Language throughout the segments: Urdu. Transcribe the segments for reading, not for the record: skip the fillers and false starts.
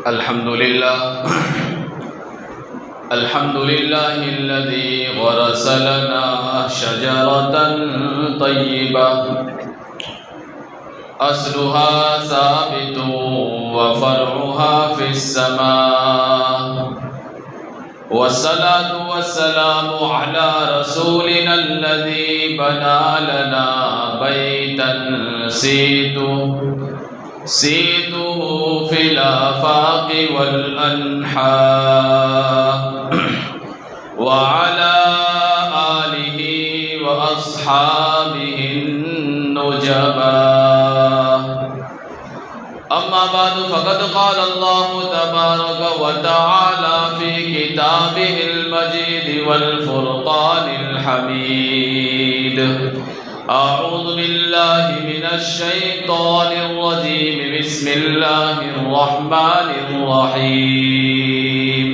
الحمد لله الذي غرس لنا شجرة طيبة أصلها ثابت وفرعها في السماء، والصلاة والسلام على رسولنا الذي بنى لنا بيتا سيته في الآفاق والأنحاء، وعلى آله وأصحابه النجباء. أما بعد فقد قال الله تبارك وتعالى في كتابه المجيد والفرقان الحميد: أعوذ بالله من الشيطان الرجيم، بسم الله الرحمن الرحيم.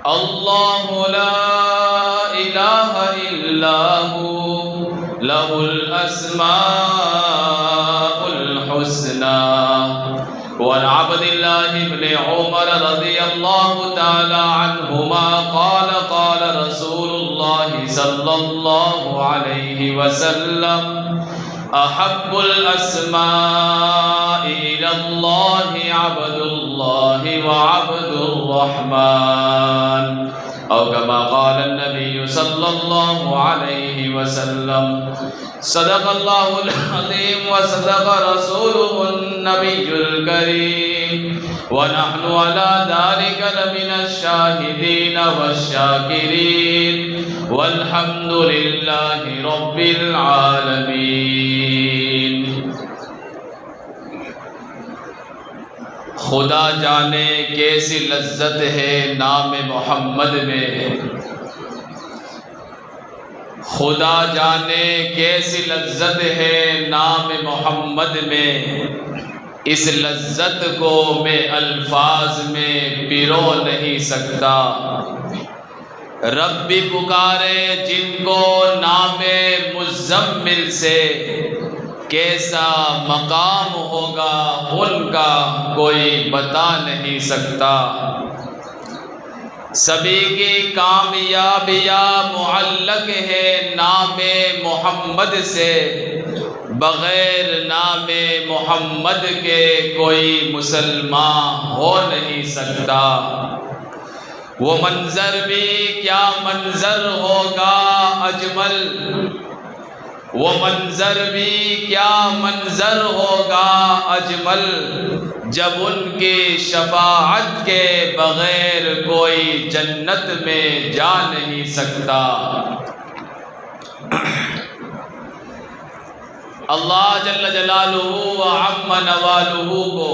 الله لا إله إلا هو له الأسماء الحسنى. وعن عبد الله بن عمر رضي الله تعالى عنهما قال: قال رسول الله صلى الله عليه وسلم: أحب الأسماء إلى الله عبد الله وعبد الرحمن، أو كما قال النبي صلى الله عليه وسلم. صدق الله العظيم وصدق رسوله النبي الكريم، ونحن على ذلك لمن الشاهدين والشاكرين، والحمد لله رب العالمين. خدا جانے کیسی لذت ہے نام محمد میں، خدا جانے کیسی لذت ہے نام محمد میں، اس لذت کو میں الفاظ میں پرو نہیں سکتا. رب بھی پکارے جن کو نام مزمل سے، کیسا مقام ہوگا ان کا کوئی بتا نہیں سکتا. سبھی کی کامیابیاں معلق ہے نام محمد سے، بغیر نام محمد کے کوئی مسلمان ہو نہیں سکتا. وہ منظر بھی کیا منظر ہوگا اجمل، وہ منظر بھی کیا منظر ہوگا اجمل، جب ان کی شفاعت کے بغیر کوئی جنت میں جا نہیں سکتا. اللہ جل جلالہ و عم نوالہ کو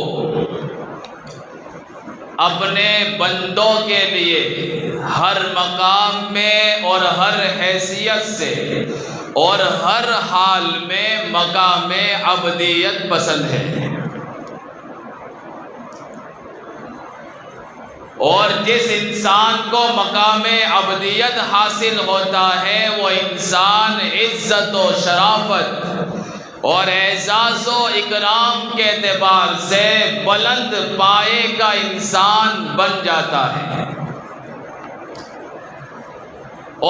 اپنے بندوں کے لیے ہر مقام میں اور ہر حیثیت سے اور ہر حال میں مقام عبدیت پسند ہے، اور جس انسان کو مقام عبدیت حاصل ہوتا ہے وہ انسان عزت و شرافت اور اعزاز و اکرام کے اعتبار سے بلند پائے کا انسان بن جاتا ہے،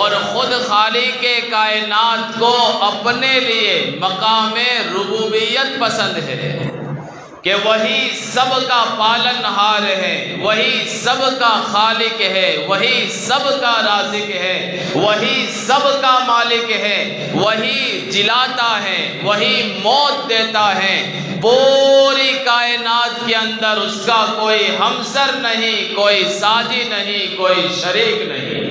اور خود خالق کائنات کو اپنے لیے مقام ربوبیت پسند ہے کہ وہی سب کا پالن ہار ہے، وہی سب کا خالق ہے، وہی سب کا رازق ہے، وہی سب کا مالک ہے، وہی جلاتا ہے، وہی موت دیتا ہے. پوری کائنات کے اندر اس کا کوئی ہمسر نہیں، کوئی ساجی نہیں، کوئی شریک نہیں.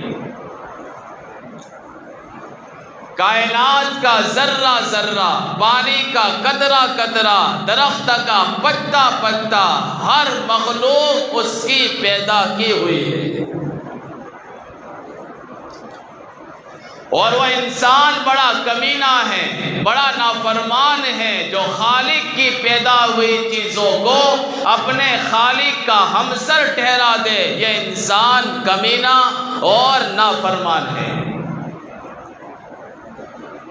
کائنات کا ذرہ ذرہ، پانی کا قطرہ قطرہ، درخت کا پتا پتا، ہر مخلوق اس کی پیدا کی ہوئی ہے. اور وہ انسان بڑا کمینہ ہے، بڑا نافرمان ہے جو خالق کی پیدا ہوئی چیزوں کو اپنے خالق کا ہمسر ٹھہرا دے. یہ انسان کمینہ اور نافرمان ہے.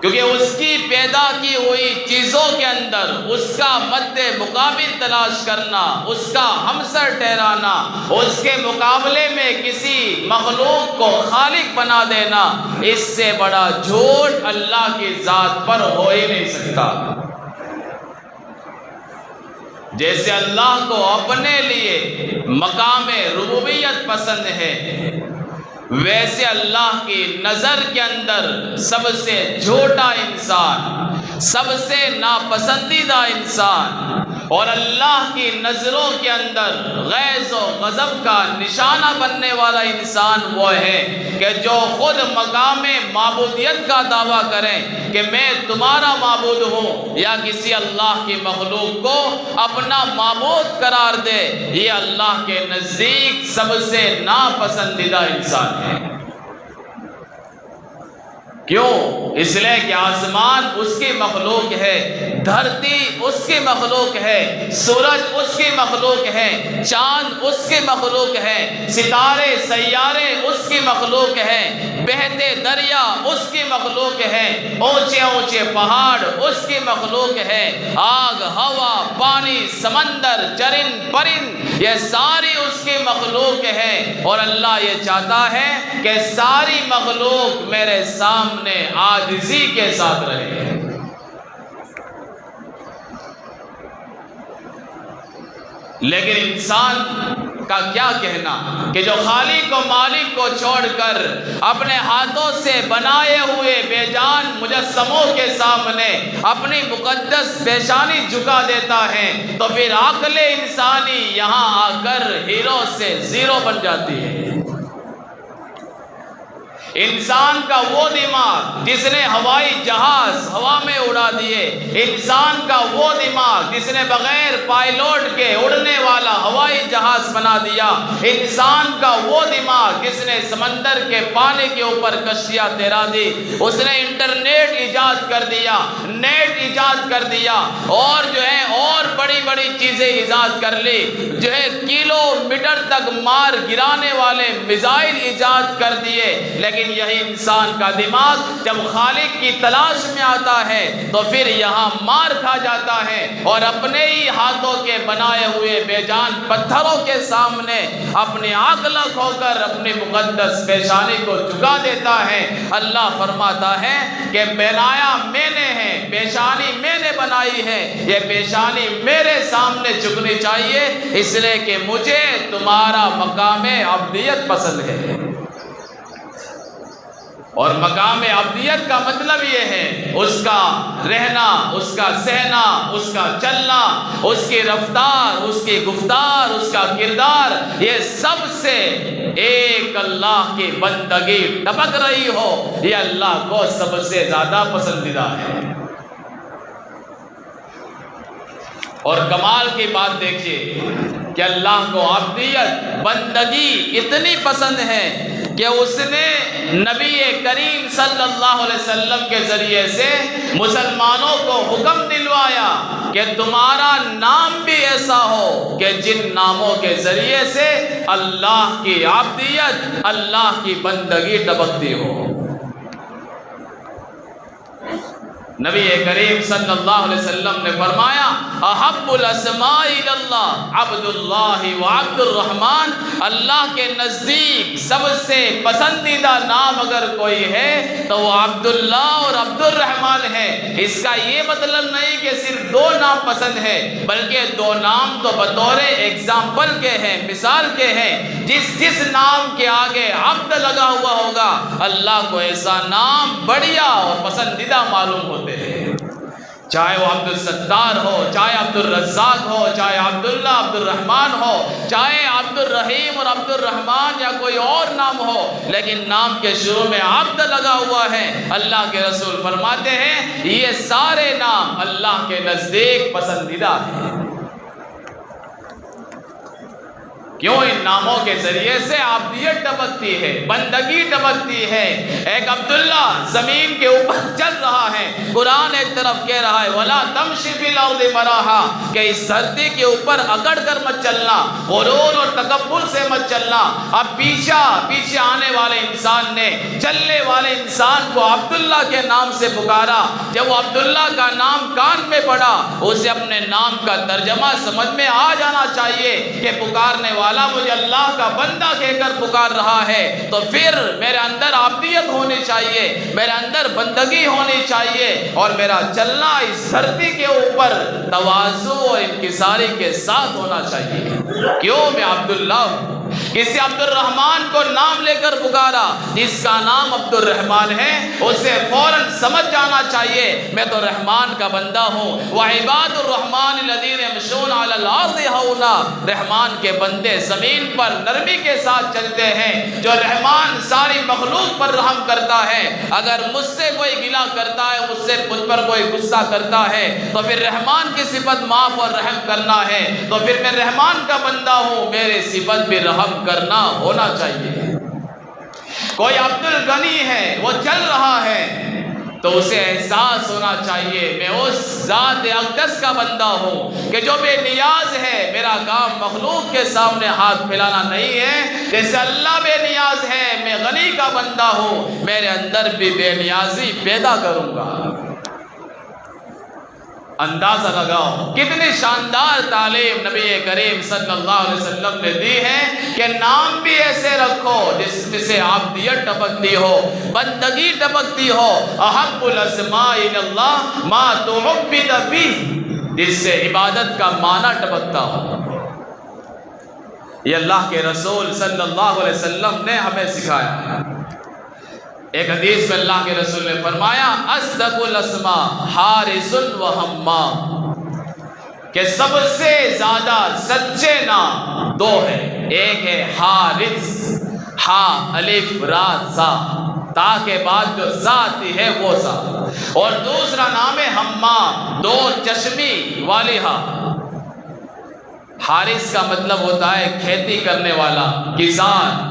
کیونکہ اس کی پیدا کی ہوئی چیزوں کے اندر اندر اس کا مد مقابل تلاش کرنا، اس کا ہمسر ٹھہرانا، اس کے مقابلے میں کسی مخلوق کو خالق بنا دینا، اس سے بڑا جھوٹ اللہ کی ذات پر ہو ہی نہیں سکتا۔ جیسے اللہ کو اپنے لیے مقام ربوبیت پسند ہے، ویسے اللہ کی نظر کے اندر سب سے جھوٹا انسان، سب سے ناپسندیدہ انسان، اور اللہ کی نظروں کے اندر غیظ و غضب کا نشانہ بننے والا انسان وہ ہے کہ جو خود مقام معبودیت کا دعویٰ کریں کہ میں تمہارا معبود ہوں، یا کسی اللہ کی مخلوق کو اپنا معبود قرار دے، یہ اللہ کے نزدیک سب سے ناپسندیدہ انسان ہے۔ کیوں؟ اس لیے کہ آسمان اس کی مخلوق ہے، دھرتی اس کی مخلوق ہے، سورج اس کی مخلوق ہے، چاند اس کی مخلوق ہے، ستارے سیارے اس کی مخلوق ہے، بہتے دریا اس کی مخلوق ہے، اونچے اونچے پہاڑ اس کی مخلوق ہے، آگ، ہوا، پانی، سمندر، چرند پرند، یہ ساری اس کی مخلوق ہے۔ اور اللہ یہ چاہتا ہے کہ ساری مخلوق میرے سامنے عاجزی کے ساتھ رہے۔ لیکن انسان کا کیا کہنا کہ جو خالق و مالک کو چھوڑ کر اپنے ہاتھوں سے بنائے ہوئے بے جان مجسموں کے سامنے اپنی مقدس پیشانی جھکا دیتا ہے، تو پھر عقل انسانی یہاں آ کر ہیرو سے زیرو بن جاتی ہے۔ انسان کا وہ دماغ جس نے ہوائی جہاز ہوا میں اڑا دیے، انسان کا وہ دماغ جس نے بغیر پائلوٹ کے اڑنے والا ہوائی جہاز بنا دیا، انسان کا وہ دماغ جس نے سمندر کے پانی کے اوپر کشتیاں تیرا دی، اس نے انٹرنیٹ ایجاد کر دیا، نیٹ ایجاد کر دیا، اور جو ہے اور بڑی بڑی چیزیں ایجاد کر لی، جو ہے کلو میٹر تک مار گرانے والے میزائل ایجاد کر دیے، لیکن یہی انسان کا دماغ جب خالق کی تلاش میں آتا ہے تو پھر یہاں مار کھا جاتا ہے، اور اپنے ہی ہاتھوں کے بنائے ہوئے بے جان پتھروں کے سامنے اپنے عقل کھو کر اپنی مقدس پیشانی کو جھکا دیتا ہے۔ اللہ فرماتا ہے کہ بنایا میں نے ہے، پیشانی میں نے بنائی ہے، یہ پیشانی میرے سامنے جھکنی چاہیے، اس لیے کہ مجھے تمہارا مقام عبدیت پسند ہے۔ اور مقام عبدیت کا مطلب یہ ہے اس کا رہنا، اس کا سہنا، اس کا چلنا، اس کی رفتار، اس کی گفتار، اس کا کردار، یہ سب سے ایک اللہ کی بندگی ٹپک رہی ہو، یہ اللہ کو سب سے زیادہ پسندیدہ ہے۔ اور کمال کی بات دیکھیے کہ اللہ کو عبدیت، بندگی اتنی پسند ہے کہ اس نے نبی کریم صلی اللہ علیہ وسلم کے ذریعے سے مسلمانوں کو حکم دلوایا کہ تمہارا نام بھی ایسا ہو کہ جن ناموں کے ذریعے سے اللہ کی عبدیت، اللہ کی بندگی ٹپکتی ہو۔ نبی کریم صلی اللہ علیہ وسلم نے فرمایا احب الاسماء اللہ عبد اللہ و عبد الرحمن، اللہ کے نزدیک سب سے پسندیدہ نام اگر کوئی ہے تو وہ عبداللہ اور عبد الرحمن ہے۔ اس کا یہ مطلب نہیں کہ صرف دو نام پسند ہے، بلکہ دو نام تو بطور ایگزامپل کے ہیں، مثال کے ہیں، جس نام کے آگے عبد لگا ہوا ہوگا اللہ کو ایسا نام بڑھیا اور پسندیدہ معلوم ہوتا ہے، چاہے وہ عبد الستار ہو، چاہے عبد الرزاق ہو، چاہے عبداللہ عبد الرحمن ہو، چاہے عبد الرحیم اور عبد الرحمن یا کوئی اور نام ہو، لیکن نام کے شروع میں عبد لگا ہوا ہے۔ اللہ کے رسول فرماتے ہیں یہ سارے نام اللہ کے نزدیک پسندیدہ ہیں۔ کیوں؟ ان ناموں کے ذریعے سے عبدیت ٹپکتی ہے، بندگی ٹپکتی ہے۔ ایک عبداللہ زمین کے اوپر چل رہا ہے، قرآن ایک طرف کہہ رہا ہے وَلَا تَمْشِ فِي الْأَرْضِ مَرَحًا، کہ اس دھرتی کے اوپر اکڑ کر مت چلنا، غرور اور تکبر سے مت چلنا۔ اب پیچھے آنے والے انسان نے چلنے والے انسان کو عبداللہ کے نام سے پکارا، جب وہ عبداللہ کا نام کان میں پڑھا اسے اپنے نام کا ترجمہ سمجھ میں آ جانا چاہیے کہ پکارنے والا مجھے اللہ کا بندہ کہہ کر پکار رہا ہے، تو پھر میرے اندر عابدیت ہونی چاہیے، میرے اندر بندگی ہونی چاہیے، اور میرا چلنا اس دھرتی کے اوپر تواضع اور انکساری کے ساتھ ہونا چاہیے۔ کیوں میں عبداللہ ہوں؟ کسی عبد الرحمن کو نام لے کر پکارا، جس کا نام عبد الرحمن ہے اسے فوراً سمجھ جانا چاہیے میں تو رحمان کا بندہ ہوں۔ وعباد الرحمن الذین یمشون علی الارض ہونا، رحمان کے بندے زمین پر نرمی کے ساتھ چلتے ہیں۔ جو رحمان ساری مخلوق پر رحم کرتا ہے، اگر مجھ سے کوئی گلہ کرتا ہے، مجھ سے مجھ پر کوئی غصہ کرتا ہے، تو پھر رحمان کی صفت معاف اور رحم کرنا ہے، تو پھر میں رحمان کا بندہ ہوں، میری صفت بھی رحم کرنا ہونا چاہیے۔ کوئی عبد الغنی ہے، وہ چل رہا ہے، تو اسے احساس ہونا چاہیے میں اس ذات اقدس کا بندہ ہوں کہ جو بے نیاز ہے۔ میرا کام مخلوق کے سامنے ہاتھ پھیلانا نہیں ہے، جیسے اللہ بے نیاز ہے میں غنی کا بندہ ہوں، میرے اندر بھی بے نیازی پیدا کروں گا۔ اندازہ لگاؤ کتنی شاندار تعلیم نبی کریم صلی اللہ علیہ وسلم نے دی ہے کہ نام بھی ایسے رکھو جس میں سے عابدیت ٹپکتی ہو، بندگی ٹپکتی ہو۔ احب الاسماء اللہ ما تعبد بہ، جس سے عبادت کا معنی ٹپکتا ہو۔ یہ اللہ کے رسول صلی اللہ علیہ وسلم نے ہمیں سکھایا۔ ایک حدیث میں اللہ کے رسول نے فرمایا اصدق الاسماء حارس و حمام، کہ سب سے زیادہ سچے نام دو ہیں، ایک ہے حارس، ہا الف را زا، تا کے بعد جو زا آتی ہے وہ زا، اور دوسرا نام ہے حمام، دو چشمی والی ہا۔ حارس کا مطلب ہوتا ہے کھیتی کرنے والا، کسان،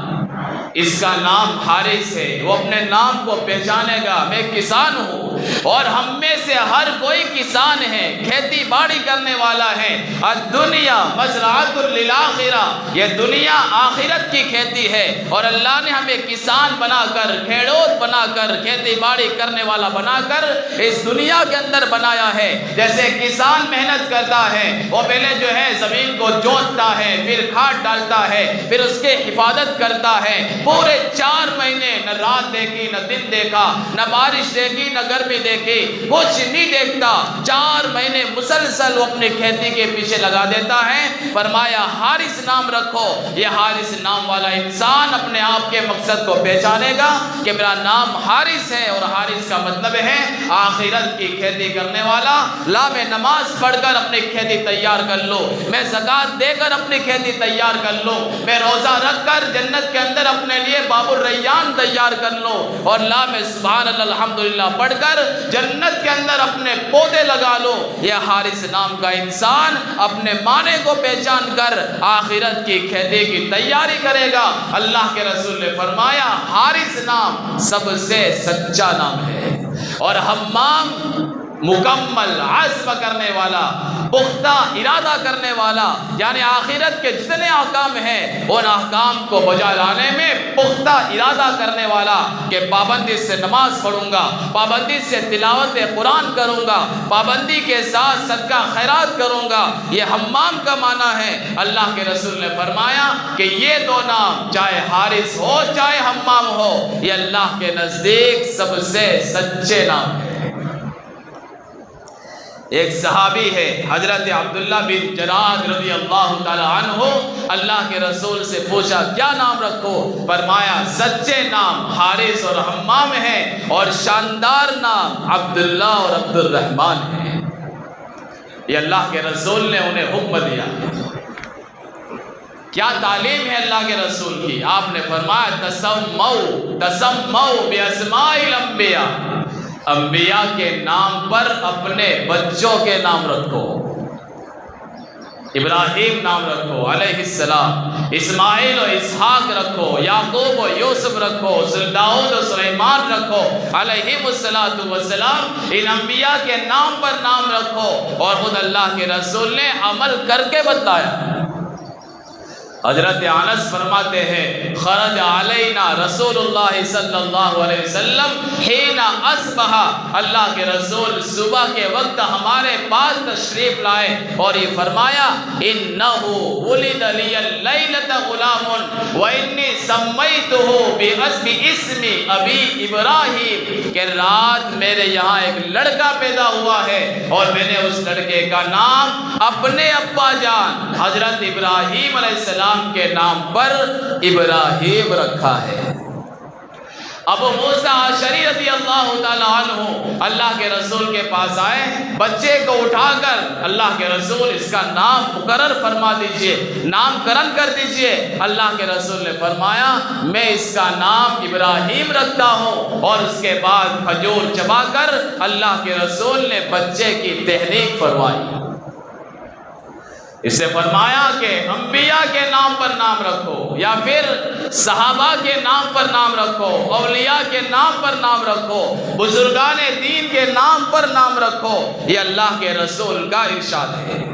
اس کا نام حارث ہے، وہ اپنے نام کو پہچانے گا میں کسان ہوں، اور ہم میں سے ہر کوئی کسان ہے، کھیتی باڑی کرنے والا ہے۔ الدنیا مزرعۃ للآخرہ، یہ دنیا آخرت کی کھیتی ہے، اور اللہ نے ہمیں کسان بنا کر، کھیڑوت بنا کر، کھیتی باڑی کرنے والا بنا کر اس دنیا کے اندر بنایا ہے۔ جیسے کسان محنت کرتا ہے، وہ پہلے جو ہے زمین کو جوتتا ہے، پھر کھاد ڈالتا ہے، پھر اس کے حفاظت کرتا ہے، پورے 4 مہینے نہ رات دیکھی نہ دن دیکھا، نہ بارش دیکھی نہ گرمی دیکھی، کچھ نہیں دیکھتا، 4 مہینے مسلسل وہ اپنی کھیتی کے پیچھے لگا دیتا ہے۔ فرمایا حارث نام رکھو، یہ حارث نام والا انسان اپنے آپ کے مقصد کو پہچانے گا کہ میرا نام حارث ہے، اور حارث کا مطلب ہے آخرت کی کھیتی کرنے والا۔ لا میں نماز پڑھ کر اپنی کھیتی تیار کر لو، میں زکوٰۃ دے کر اپنی کھیتی تیار کر لو، میں روزہ رکھ کر جنت کے اندر اپنے لیے باب الریان تیار کر لو، اور لا میں سبحان اللہ الحمدللہ پڑھ کر جنت کے اندر اپنے پودے لگا لو۔ یہ حارث نام کا انسان اپنے معنی کو پہچان کر آخرت کی کھیتی کی تیاری کرے گا۔ اللہ کے رسول نے فرمایا حارث نام سب سے سچا نام ہے، اور حمام مکمل عزم کرنے والا، پختہ ارادہ کرنے والا، یعنی آخرت کے جتنے احکام ہیں ان احکام کو بجا لانے میں پختہ ارادہ کرنے والا، کہ پابندی سے نماز پڑھوں گا، پابندی سے تلاوت قرآن کروں گا، پابندی کے ساتھ صدقہ خیرات کروں گا، یہ حمام کا معنی ہے۔ اللہ کے رسول نے فرمایا کہ یہ دو نام چاہے حارث ہو چاہے حمام ہو، یہ اللہ کے نزدیک سب سے سچے نام ہیں۔ ایک صحابی ہے حضرت عبداللہ بن جراد رضی اللہ تعالی عنہ، اللہ کے رسول سے پوچھا کیا نام رکھو؟ فرمایا سچے نام حارث اور حمام ہیں، اور شاندار نام عبداللہ اور عبد الرحمن ہیں۔ یہ اللہ کے رسول نے انہیں حکم دیا۔ کیا تعلیم ہے اللہ کے رسول کی؟ آپ نے فرمایا تسموا باسماء الانبیاء، انبیاء کے نام پر اپنے بچوں کے نام رکھو۔ ابراہیم نام رکھو علیہ السلام، اسماعیل و اسحاق رکھو، یعقوب و یوسف رکھو، داؤد و سلیمان رکھو علیہم السلام۔ ان انبیاء کے نام پر نام رکھو، اور خود اللہ کے رسول نے عمل کر کے بتایا۔ حضرت انس فرماتے ہیں خرج علینا رسول اللہ صلی اللہ علیہ وسلم حین اصبح، اللہ کے رسول صبح کے وقت ہمارے پاس تشریف لائے اور یہ فرمایا انہ ولد لی اللیلۃ غلام وانی سمیتہ باسم ابی ابراہیم، کہ رات میرے یہاں ایک لڑکا پیدا ہوا ہے اور میں نے اس لڑکے کا نام اپنے ابا جان حضرت ابراہیم علیہ السلام کے نام پر ابراہیم رکھا ہے۔ ابو موسیٰ اشعری رضی اللہ تعالیٰ عنہ اللہ کے رسول کے پاس آئے، بچے کو اٹھا کر اللہ کے رسول اس کا نام مقرر فرما دیجئے، نام کرن کر دیجئے۔ اللہ کے رسول نے فرمایا میں اس کا نام ابراہیم رکھتا ہوں، اور اس کے بعد کھجور چبا کر اللہ کے رسول نے بچے کی تہنیک فرمائی۔ اس سے فرمایا کہ انبیاء کے نام پر نام رکھو، یا پھر صحابہ کے نام پر نام رکھو، اولیاء کے نام پر نام رکھو، بزرگان دین کے نام پر نام رکھو، یہ اللہ کے رسول کا ارشاد ہے۔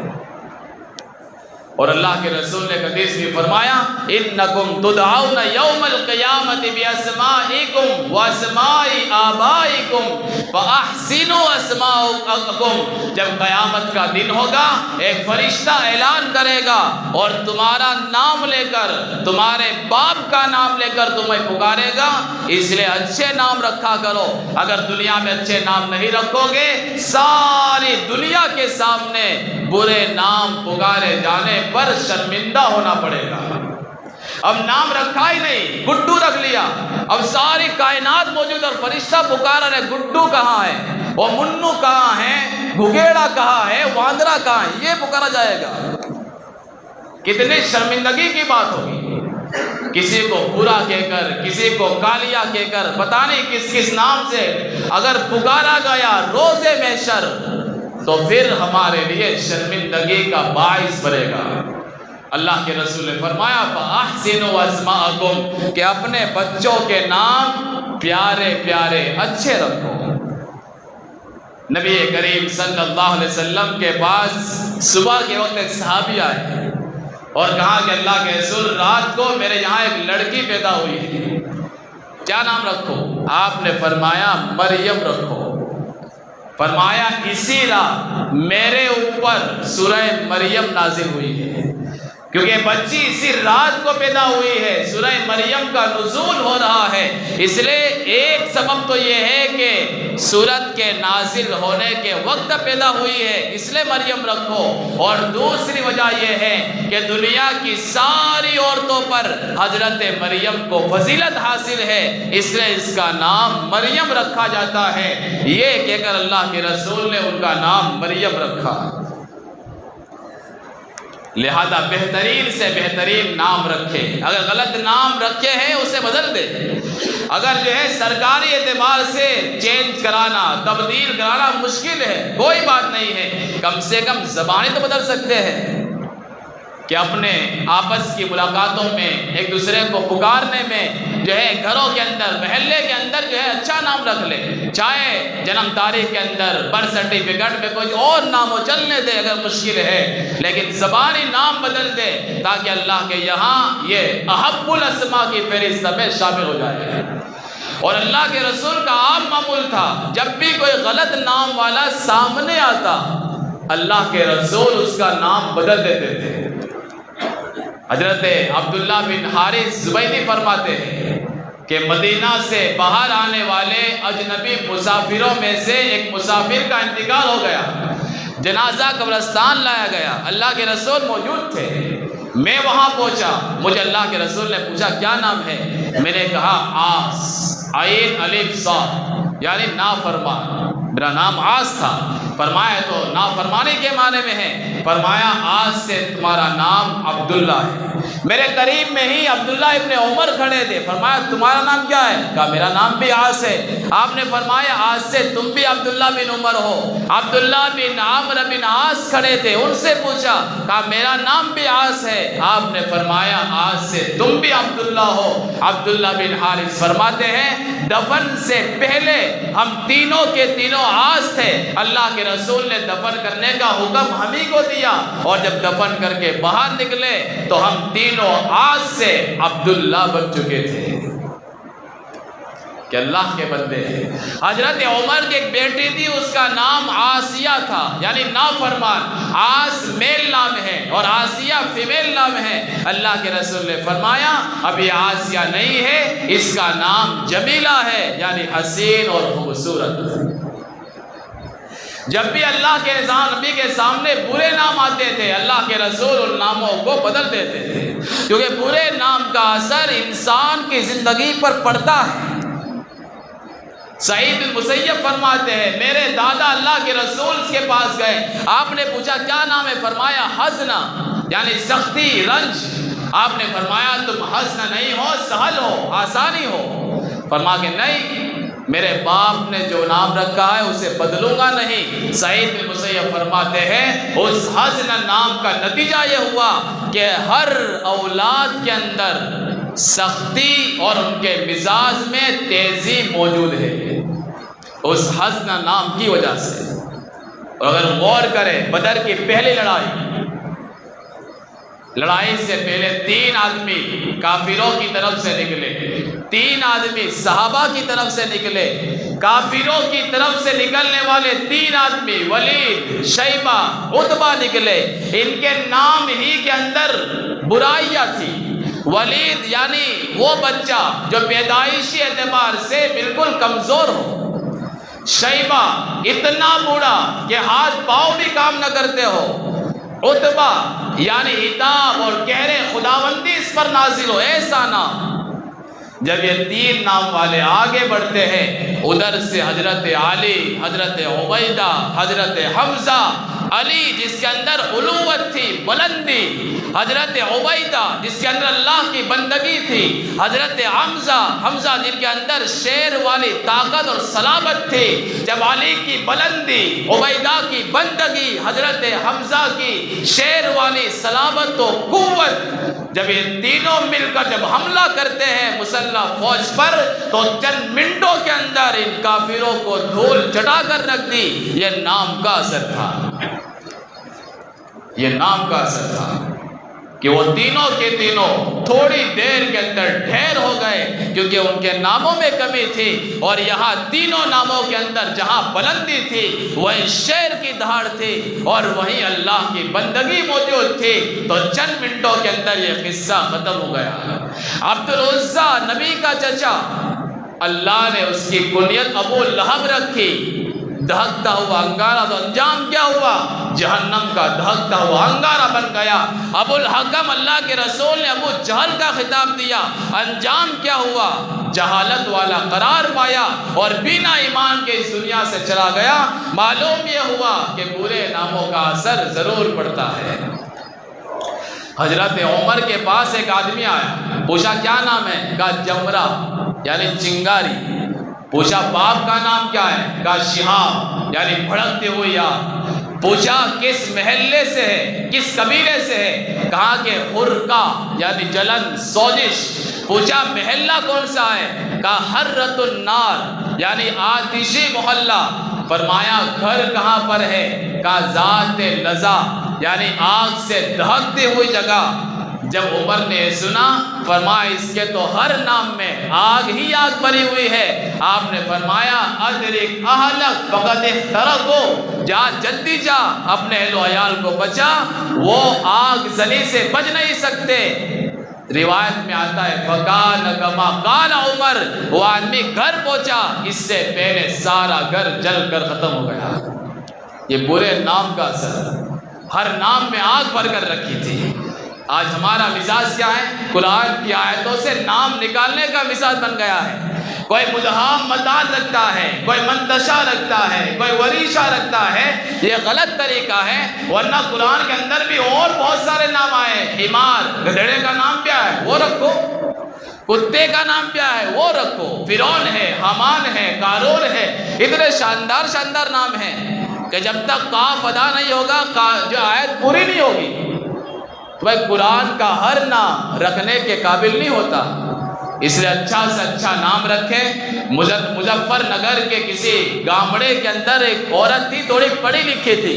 اور اللہ کے رسول نے حدیث میں فرمایا انکم تدعون یوم القیامت باسمائکم واسماء آبائکم فاحسنوا اسماءکم، جب قیامت کا دن ہوگا ایک فرشتہ اعلان کرے گا اور تمہارا نام لے کر، تمہارے باپ کا نام لے کر تمہیں پکارے گا، اس لیے اچھے نام رکھا کرو۔ اگر دنیا میں اچھے نام نہیں رکھو گے ساری دنیا کے سامنے برے نام پکارے جانے پر شرمندہ ہونا پڑے گا۔ اب نام رکھا ہی نہیں، گڈو رکھ لیا، اب ساری کائنات موجود اور فرشتہ پکارا رہے گڈو کہاں ہے، وہ منو کہاں ہے، گھگیڑا کہاں ہے، واندرا کہاں ہے، یہ پکارا جائے گا۔ کتنی شرمندگی کی بات ہوگی، کسی کو برا کہہ کر، کسی کو کالیا کہہ کر، پتہ نہیں کس کس نام سے اگر پکارا گیا روز محشر تو پھر ہمارے لیے شرمندگی کا باعث بنے گا۔ اللہ کے رسول نے فرمایا فَأَحْسِنُوا أَسْمَاءَكُمْ، کہ اپنے بچوں کے نام پیارے پیارے اچھے رکھو۔ نبی کریم صلی اللہ علیہ وسلم کے پاس صبح کے وقت ایک صحابی آئے اور کہا کہ اللہ کے رسول رات کو میرے یہاں ایک لڑکی پیدا ہوئی ہے، کیا نام رکھو؟ آپ نے فرمایا مریم رکھو۔ فرمایا اسی رات میرے اوپر سورہ مریم نازل ہوئی ہے، کیونکہ بچی اسی رات کو پیدا ہوئی ہے، سورہ مریم کا نزول ہو رہا ہے۔ اس لیے ایک سبب تو یہ ہے کہ سورت کے نازل ہونے کے وقت پیدا ہوئی ہے، اس لیے مریم رکھو، اور دوسری وجہ یہ ہے کہ دنیا کی ساری عورتوں پر حضرت مریم کو فضیلت حاصل ہے، اس لیے اس کا نام مریم رکھا جاتا ہے۔ یہ کہہ کر اللہ کے رسول نے ان کا نام مریم رکھا۔ لہذا بہترین سے بہترین نام رکھے، اگر غلط نام رکھے ہیں اسے بدل دے، اگر جو ہے سرکاری اعتبار سے چینج کرانا، تبدیل کرانا مشکل ہے، کوئی بات نہیں ہے، کم سے کم زبانیں تو بدل سکتے ہیں کہ اپنے آپس کی ملاقاتوں میں ایک دوسرے کو پکارنے میں جو ہے گھروں کے اندر، محلے کے اندر جو ہے اچھا نام رکھ لے، چاہے جنم تاریخ کے اندر، برتھ سرٹیفکیٹ میں کوئی اور نام ہو چلنے دے اگر مشکل ہے، لیکن زبانی نام بدل دے تاکہ اللہ کے یہاں یہ احب الاسماء کی فہرست میں شامل ہو جائے۔ اور اللہ کے رسول کا عام معمول تھا جب بھی کوئی غلط نام والا سامنے آتا اللہ کے رسول اس کا نام بدل دیتے تھے۔ حضرت عبداللہ بن حارث زبیدی فرماتے ہیں کہ مدینہ سے باہر آنے والے اجنبی مسافروں میں سے ایک مسافر کا انتقال ہو گیا، جنازہ قبرستان لایا گیا، اللہ کے رسول موجود تھے، میں وہاں پہنچا، مجھے اللہ کے رسول نے پوچھا کیا نام ہے، میں نے کہا آس، عین الف صاد، یعنی نافرمان، میرا نام آس تھا۔ فرمایا تو نافرمانی کے معنی میں ہے، فرمایا آج سے تمہارا نام عبداللہ ہے۔ میرے قریب میں ہی عبداللہ ابن عمر کھڑے تھے، فرمایا تمہارا نام کیا ہے؟ کہا میرا نام بھی آس ہے۔ آپ نے فرمایا آج سے تم بھی عبداللہ بن عمر ہو۔ عبداللہ بن عمرو بن عاص کھڑے تھے، ان سے پوچھا، کہا میرا نام بھی آس ہے۔ آپ نے فرمایا آج سے تم بھی عبداللہ ہو۔ عبداللہ بن حارث فرماتے ہیں دفن سے پہلے ہم تینوں کے تینوں آس تھے، اللہ کے کے رسول نے دفن کرنے کا حکم ہم ہی کو دیا، اور جب دفن کر کے باہر نکلے تو ہم تینوں آج سے عبداللہ بن چکے تھے کہ اللہ کے بندے ہیں۔ حضرت عمر کی ایک بیٹی تھی، اس کا نام آسیہ تھا، یعنی نافرمان۔ آس میل نام ہے اور آسیہ فیمیل نام ہے۔ اللہ کے رسول نے فرمایا اب یہ آسیہ نہیں ہے، اس کا نام جمیلہ ہے، یعنی حسین اور خوبصورت۔ جب بھی اللہ کے نبی کے سامنے برے نام آتے تھے، اللہ کے رسول ان ناموں کو بدل دیتے تھے، کیونکہ برے نام کا اثر انسان کی زندگی پر پڑتا ہے۔ سعید بن مسیب فرماتے ہیں میرے دادا اللہ کے رسول کے پاس گئے، آپ نے پوچھا کیا نام ہے؟ فرمایا حزنہ، یعنی سختی، رنج۔ آپ نے فرمایا تم حزنہ نہیں ہو، سہل ہو، آسانی ہو۔ فرما کہ نہیں، میرے باپ نے جو نام رکھا ہے اسے بدلوں گا نہیں۔ سعید بن مسیب فرماتے ہیں اس حزن نام کا نتیجہ یہ ہوا کہ ہر اولاد کے اندر سختی اور ان کے مزاج میں تیزی موجود ہے اس حزن نام کی وجہ سے۔ اور اگر غور کریں بدر کی پہلی لڑائی سے پہلے 3 آدمی کافروں کی طرف سے نکلے، 3 آدمی صحابہ کی طرف سے نکلے۔ کافروں کی طرف سے نکلنے والے 3 آدمی ولید، شیبہ، عتبہ نکلے۔ ان کے نام ہی کے اندر برائیاں تھی۔ ولید یعنی وہ بچہ جو پیدائشی اعتبار سے بالکل کمزور ہو، شیبہ اتنا بوڑھا کہ ہاتھ پاؤں بھی کام نہ کرتے ہو، عتبہ یعنی عتاب اور کہرے خداوندی اس پر نازل ہو، ایسا نام۔ جب یہ 3 نام والے آگے بڑھتے ہیں، ادھر سے حضرت علی، حضرت عبیدہ، حضرت حمزہ، علی جس کے اندر علوت تھی، بلندی، حضرت عبیدہ جس کے اندر اللہ کی بندگی تھی، حضرت حمزہ جن کے اندر شیر والی طاقت اور صلابت تھی۔ جب علی کی بلندی، عبیدہ کی بندگی، حضرت حمزہ کی شیر والی صلابت و قوت، جب یہ تینوں مل کر جب حملہ کرتے ہیں مسلح فوج پر، تو چند منٹوں کے اندر ان کافروں کو دھول چٹا کر رکھ دی۔ یہ نام کا اثر تھا، یہ نام کا اثر تھا کہ وہ تینوں کے تینوں تھوڑی دیر کے اندر ڈھیر ہو گئے، کیونکہ ان کے ناموں میں کمی تھی۔ اور یہاں تینوں ناموں کے اندر جہاں بلندی تھی وہیں شیر کی دھاڑ تھی اور وہیں اللہ کی بندگی موجود تھی۔ تو چند منٹوں کے اندر یہ قصہ ختم ہو گیا۔ عبدالعزیٰ نبی کا چچا، اللہ نے اس کی کنیت ابو لہب رکھی۔ دہکتا ہوا انگارہ، تو انجام کیا ہوا؟ جہنم کا دہکتا ہوا انگارہ بن گیا۔ ابو الحکم، اللہ کے رسول نے ابو جہل کا خطاب دیا، انجام کیا ہوا؟ جہالت والا قرار پایا اور بنا ایمان کے اس دنیا سے چلا گیا۔ معلوم یہ ہوا کہ برے ناموں کا اثر ضرور پڑتا ہے۔ حضرت عمر کے پاس ایک آدمی آیا، پوچھا کیا نام ہے؟ کہا جمرہ یعنی چنگاری۔ پوچھا باپ کا نام کیا ہے؟ کہا شہاب یعنی بھڑکتے ہوئے آگ۔ پوچھا کس محلے سے ہے، کس قبیلے سے ہے؟ کہا کہ حرقہ یعنی جلن، سوزش۔ پوچھا محلہ کون سا ہے؟ کہا حرۃ النار یعنی آتشی محلہ۔ فرمایا گھر کہاں پر ہے؟ کہا ذات لظا یعنی آگ سے دہکتی ہوئی جگہ۔ جب عمر نے سنا فرمایا اس کے تو ہر نام میں آگ ہی آگ بھری ہوئی ہے۔ آپ نے فرمایا ادرک اہلک فقد احترقوا، جا جلدی جا اپنے اہل و عیال کو بچا، وہ آگ زلی سے بچ نہیں سکتے۔ روایت میں آتا ہے فکان کما قال عمر، وہ آدمی گھر پہنچا اس سے پہلے سارا گھر جل کر ختم ہو گیا۔ یہ برے نام کا اثر، ہر نام میں آگ بھر کر رکھی تھی۔ آج ہمارا مزاج کیا ہے؟ قرآن کی آیتوں سے نام نکالنے کا مزاج بن گیا ہے۔ کوئی مدہام مداد رکھتا ہے، کوئی منتشا رکھتا ہے، کوئی وریشہ رکھتا ہے۔ یہ غلط طریقہ ہے، ورنہ قرآن کے اندر بھی اور بہت سارے نام آئے۔ حمار، گدھڑے کا نام کیا ہے؟ وہ رکھو۔ کتے کا نام کیا ہے؟ وہ رکھو۔ فرعون ہے، حامان ہے، قارون ہے، اتنے شاندار شاندار نام ہیں کہ جب تک قاف ادا نہیں ہوگا جو آیت پوری نہیں ہوگی۔ تو قرآن کا ہر نام رکھنے کے قابل نہیں ہوتا، اس لیے اچھا سے اچھا نام رکھے۔ مظفر نگر کے کسی گامڑے کے اندر ایک عورت تھی، تھوڑی پڑھی لکھی تھی،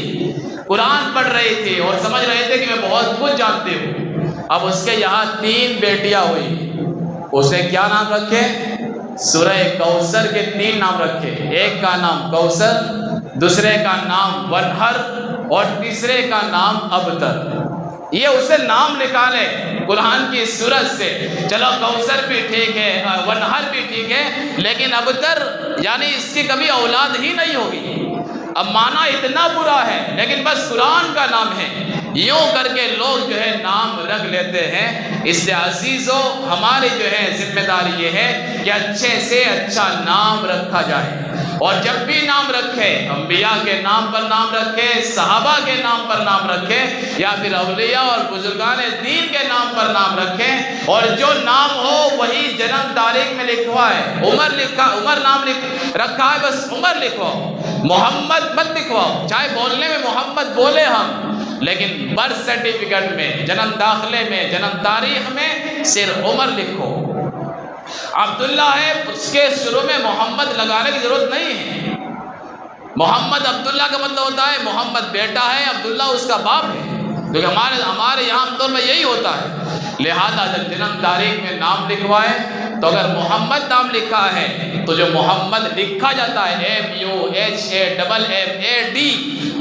قرآن پڑھ رہی تھی اور سمجھ رہے تھے کہ میں بہت کچھ جانتی ہوں۔ اب اس کے یہاں 3 بیٹیاں ہوئی، اس نے کیا نام رکھے؟ سورہ کوثر کے 3 نام رکھے۔ ایک کا نام کوثر، دوسرے کا نام ونہر اور تیسرے کا نام ابتر۔ یہ اسے نام نکالے قرآن کی سورت سے۔ چلو کوثر بھی ٹھیک ہے، ونہر بھی ٹھیک ہے، لیکن ابتر یعنی اس کی کبھی اولاد ہی نہیں ہوگی۔ اب معنی اتنا برا ہے لیکن بس قرآن کا نام ہے، یوں کر کے لوگ جو ہے نام رکھ لیتے ہیں۔ اس لیے عزیزو، ہماری جو ہے ذمہ داری یہ ہے کہ اچھے سے اچھا نام رکھا جائے، اور جب بھی نام رکھے انبیاء کے نام پر نام رکھے، صحابہ کے نام پر نام رکھے، یا پھر اولیاء اور بزرگان دین کے نام پر نام رکھے، اور جو نام ہو وہی جنم تاریخ میں لکھوا ہے۔ عمر نام رکھا ہے، بس عمر لکھواؤ، محمد مت لکھواؤ۔ چاہے بولنے میں محمد بولے ہم، لیکن برتھ سرٹیفکیٹ میں، جنم داخلے میں، جنم تاریخ میں صرف عمر لکھو۔ عبداللہ ہے، اس کے شروع میں محمد لگانے کی ضرورت نہیں ہے۔ محمد عبداللہ کا مطلب ہوتا ہے محمد بیٹا ہے، عبداللہ اس کا باپ ہے، کیونکہ ہمارے یہاں عام طور میں یہی ہوتا ہے۔ لہذا جب جنم تاریخ میں نام لکھوائے تو اگر محمد نام لکھا ہے تو جو محمد لکھا جاتا ہے MUHAMMAD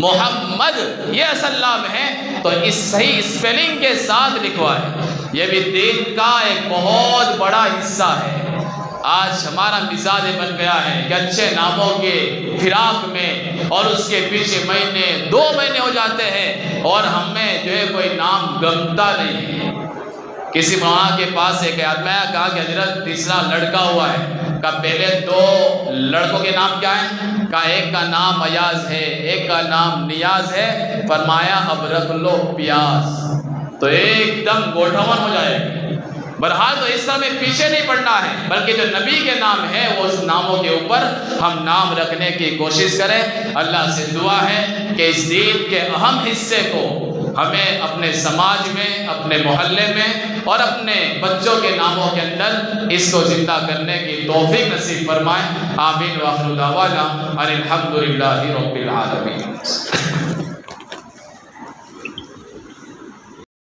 محمد، یہ اصل نام ہے، تو اس صحیح اسپیلنگ کے ساتھ لکھوائے۔ یہ بھی دین کا ایک بہت بڑا حصہ ہے۔ آج ہمارا مزاج بن گیا ہے کہ اچھے ناموں کے فراق میں اور اس کے پیچھے مہینے 2 مہینے ہو جاتے ہیں اور ہمیں جو ہے کوئی نام گمتا نہیں ہے۔ کسی مولانا کے پاس ایک آدمی آیا، کہا کہ حضرت تیسرا لڑکا ہوا ہے، کہا پہلے 2 لڑکوں کے نام کیا ہیں؟ کہا ایک کا نام ایاز ہے، ایک کا نام نیاز ہے۔ فرمایا اب رکھ لو پیاز، تو ایک دم گوٹھون ہو جائے گا۔ بہرحال تو اس طرح میں پیچھے نہیں پڑنا ہے، بلکہ جو نبی کے نام ہے وہ اس ناموں کے اوپر ہم نام رکھنے کی کوشش کریں۔ اللہ سے دعا ہے کہ اس دین کے اہم حصے کو ہمیں اپنے سماج میں، اپنے محلے میں اور اپنے بچوں کے ناموں کے اندر اس کو زندہ کرنے کی توفیق نصیب فرمائیں۔ آمین وآخر دعوانا ان الحمد للہ رب العالمین۔